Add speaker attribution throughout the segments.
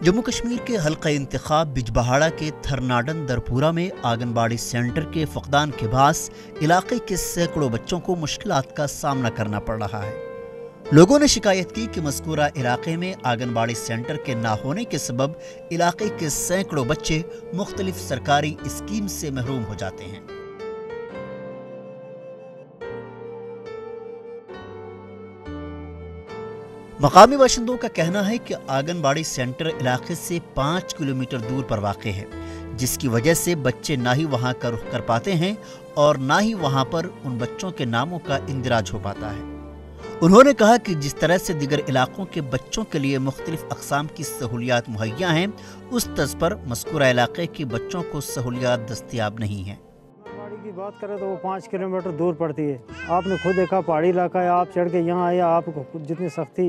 Speaker 1: जम्मू कश्मीर के हल्का इंतखाब बिजबहाड़ा के थरनाडन दरपुरा में आंगनबाड़ी सेंटर के फकदान के बास इलाके के सैकड़ों बच्चों को मुश्किलात का सामना करना पड़ रहा है। लोगों ने शिकायत की कि मज़कूरा इलाके में आंगनबाड़ी सेंटर के ना होने के सबब इलाके के सैकड़ों बच्चे मुख्तलिफ सरकारी स्कीम से महरूम हो जाते हैं। मकामी बाशिंदों का कहना है कि आंगनबाड़ी सेंटर इलाके से 5 किलोमीटर दूर पर वाक़ है, जिसकी वजह से बच्चे ना ही वहां का रुख कर पाते हैं और ना ही वहां पर उन बच्चों के नामों का इंदिराज हो पाता है। उन्होंने कहा कि जिस तरह से दीगर इलाकों के बच्चों के लिए मुख्तलिफ अक़साम की सहूलियात मुहैया हैं, उस तर्ज पर मज़कूरा इलाके के बच्चों को सहूलियात दस्तयाब नहीं हैं।
Speaker 2: की बात करें तो वो 5 किलोमीटर दूर पड़ती है। आपने खुद देखा पहाड़ी इलाका है, आप चढ़ के यहाँ आए, आपको जितनी सख्ती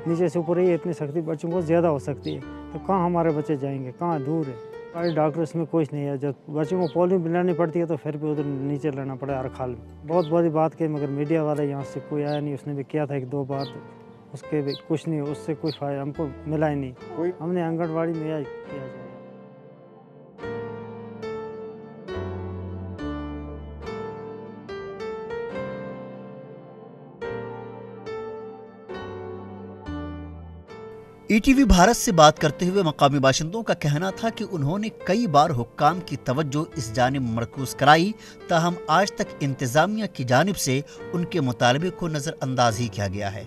Speaker 2: नीचे से ऊपर है इतनी सख्ती बच्चों को ज़्यादा हो सकती है, तो कहाँ हमारे बच्चे जाएंगे, कहाँ दूर है। सारे डॉक्टर इसमें कुछ नहीं है। जब बच्चों को पोलियो पिलानी पड़ती है तो फिर भी उधर नीचे लेना पड़ा हर खाल में। बहुत बड़ी बात की, मगर मीडिया वाले यहाँ से कोई आया नहीं। उसने भी किया था 1-2 बार, तो उसके भी कुछ नहीं, उससे कुछ फायदा हमको मिला ही नहीं। हमने आंगनबाड़ी में किया जाए।
Speaker 1: ETV भारत से बात करते हुए मकामी बाशिंदों का कहना था कि उन्होंने कई बार हुक्काम की तवज्जो इस जानिब मरकूज कराई, ताहम आज तक इंतजामिया की जानिब से उनके मुतालबे को नजरअंदाज ही किया गया है।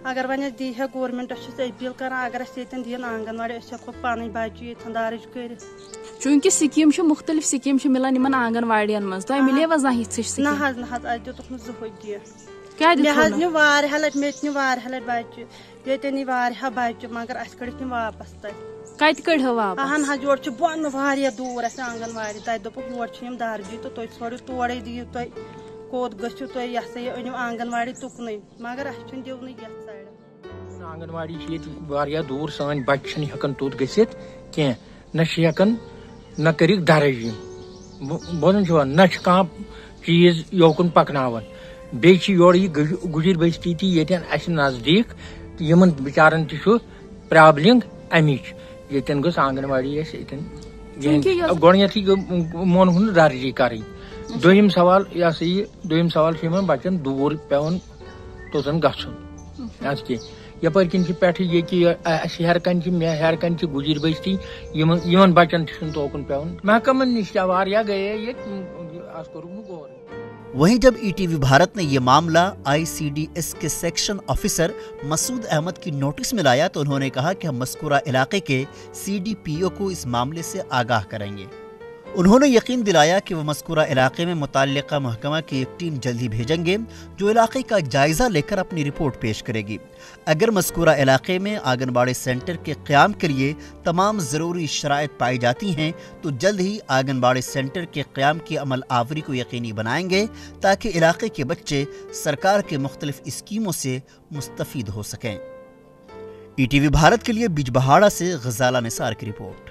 Speaker 3: अगर वन दी है गवर्नमेंट अपील कर अगर दिन आंगनवाड़ी हेको पन बच्चे दारज कर
Speaker 4: चूंकि स्कीम मुख्तलिफ स्कीम मिलान इन आंगनवाड़ियन मज तो मिले
Speaker 3: ना दुत जह लट मे लट बच्चे ये बच्चे मगर अस कड़ वापस अहन योर बोन दूर आंगनवाड़ी तक दोर दारजी तो तुम छोड़ो तोड़े दियो तुम कोद गो तुम यह सा अनु आंगनवाड़ी तुकन मगर अस दिवन ये साइड
Speaker 5: आंगनवाड़ी दूर सान बच्चे हेकन तुत गसित कह न न कर दर्ज बोजन न कह चीज योकन पकनावन बे योर गुजर बस्ती तस नजदीक यमन बिचारन प्रॉब्लम अमिच यन गो आंगनवाड़ी गोथी मोन दर्जी कर दोम सवाल दोम सवाल बच्चन दूर पेवन तोतन गि यपर किन पे हर कन हर कन गुजर बस्ती इन बच्चन तोकन पेवन महकमन नश गए गौर।
Speaker 1: वहीं जब ETV भारत ने यह मामला ICDS के सेक्शन ऑफिसर मसूद अहमद की नोटिस में लाया तो उन्होंने कहा कि हम मज़कूरा इलाके के CDPO को इस मामले से आगाह करेंगे। उन्होंने यकीन दिलाया कि वो मज़कूरा इलाके में मुतल्लिका महकमा की एक टीम जल्द ही भेजेंगे जो इलाके का जायजा लेकर अपनी रिपोर्ट पेश करेगी। अगर मज़कूरा इलाके में आंगनबाड़ी सेंटर के क़याम के लिए तमाम ज़रूरी शराइत पाई जाती हैं तो जल्द ही आंगनबाड़ी सेंटर के क़याम की अमल आवरी को यकीनी बनाएंगे ताकि इलाके के बच्चे सरकार के मुख्तलिफ स्कीमों से मुस्तफ़ीद हो सकें। ETV भारत के लिए बिजबहाड़ा से गजाला निसार की रिपोर्ट।